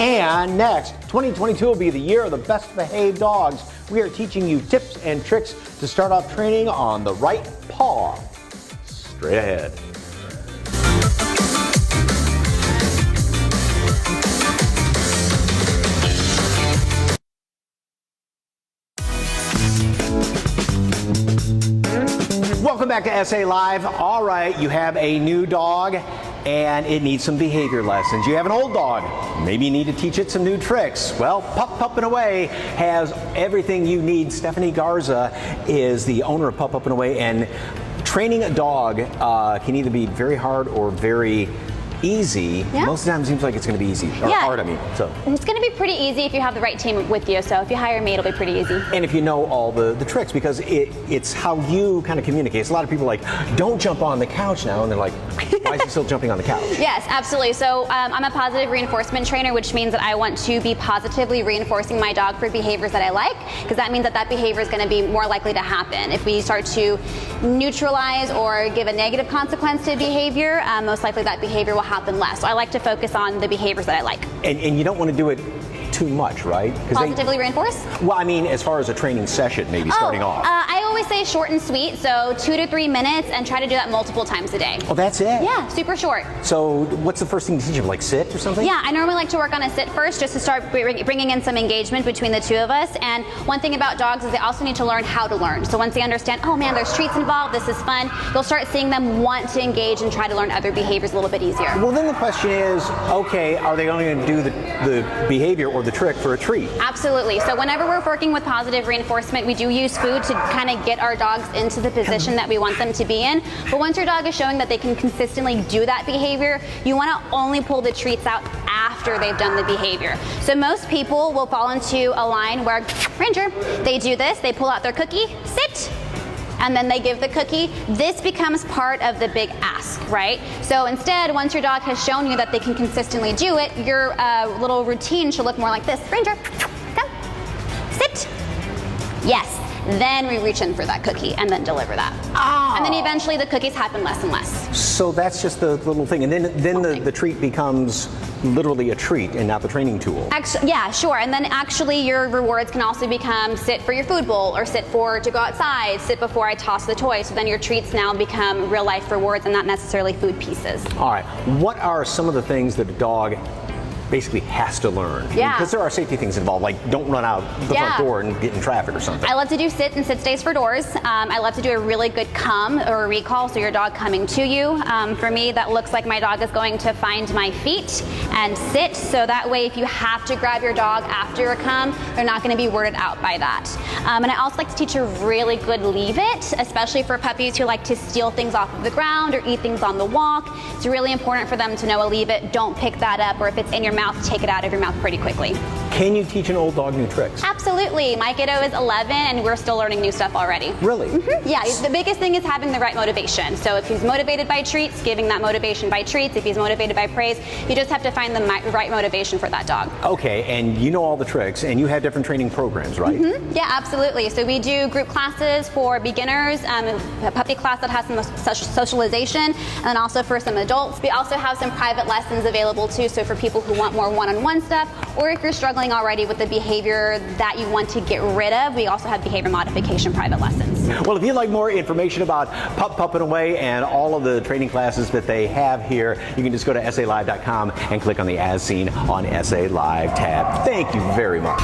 And next, 2022 will be the year of the best behaved dogs. We are teaching you tips and tricks to start off training on the right paw. Straight ahead. Welcome back to SA Live. All right, you have a new dog and it needs some behavior lessons. You have an old dog, maybe you need to teach it some new tricks. Well, Pup and Away has everything you need. Stephanie Garza is the owner of Pup and Away, and training a dog can either be very hard or very easy. Yeah. Most of the time it seems like it's going to be easy, or hard, I mean. So it's going to be pretty easy if you have the right team with you. So if you hire me, it'll be pretty easy. And if you know all the tricks, because it's how you kind of communicate. So a lot of people are like, don't jump on the couch now, and they're like, why is he still jumping on the couch? Yes, absolutely. So I'm a positive reinforcement trainer, which means that I want to be positively reinforcing my dog for behaviors that I like, because that means that that behavior is going to be more likely to happen. If we start to neutralize or give a negative consequence to behavior, most likely that behavior will happen less. So I like to focus on the behaviors that I like. And you don't want to do it too much, right? Positively reinforce? Well, I mean, as far as a training session, maybe starting off. I always say short and sweet, so 2 to 3 minutes, and try to do that multiple times a day. Oh, that's it? Yeah, super short. So what's the first thing to teach him, like sit or something? Yeah, I normally like to work on a sit first, just to start bringing in some engagement between the two of us. And one thing about dogs is they also need to learn how to learn. So once they understand, oh man, there's treats involved, this is fun, you'll start seeing them want to engage and try to learn other behaviors a little bit easier. Well, then the question is, okay, are they only going to do the behavior or the trick for a treat? Absolutely. So whenever we're working with positive reinforcement, we do use food to kind of get our dogs into the position that we want them to be in. But once your dog is showing that they can consistently do that behavior, you want to only pull the treats out after they've done the behavior. So most people will fall into a line where, Ranger, they do this, they pull out their cookie, sit, and then they give the cookie. This becomes part of the big ask, right? So instead, once your dog has shown you that they can consistently do it, your little routine should look more like this. Ranger, come, sit, yes. Then we reach in for that cookie and then deliver that. Oh. And then eventually the cookies happen less and less. So that's just the little thing. And then the treat becomes literally a treat and not the training tool. Actually, yeah, sure. And then actually your rewards can also become sit for your food bowl, or sit to go outside, sit before I toss the toy. So then your treats now become real life rewards and not necessarily food pieces. All right. What are some of the things that a dog basically has to learn? Yeah. Because there are safety things involved, like don't run out the front door and get in traffic or something. I love to do sit and sit stays for doors. I love to do a really good come or a recall, so your dog coming to you. For me, that looks like my dog is going to find my feet and sit, so that way if you have to grab your dog after a come, they're not going to be worded out by that. And I also like to teach a really good leave it, especially for puppies who like to steal things off of the ground or eat things on the walk. It's really important for them to know a leave it, don't pick that up, or if it's in your mouth, take it out of your mouth pretty quickly. Can you teach an old dog new tricks? Absolutely. My kiddo is 11 and we're still learning new stuff already. Really? Mm-hmm. Yeah, the biggest thing is having the right motivation. So if he's motivated by treats, giving that motivation by treats. If he's motivated by praise, you just have to find the right motivation for that dog. Okay, and you know all the tricks, and you have different training programs, right? Mm-hmm. Yeah, absolutely. So we do group classes for beginners, a puppy class that has some socialization, and also for some adults. We also have some private lessons available too, so for people who want more one-on-one stuff, or if you're struggling already with the behavior that you want to get rid of, we also have behavior modification private lessons. Well, if you'd like more information about Pup and Away and all of the training classes that they have here, you can just go to SALive.com and click on the As Seen on SA Live tab. Thank you very much.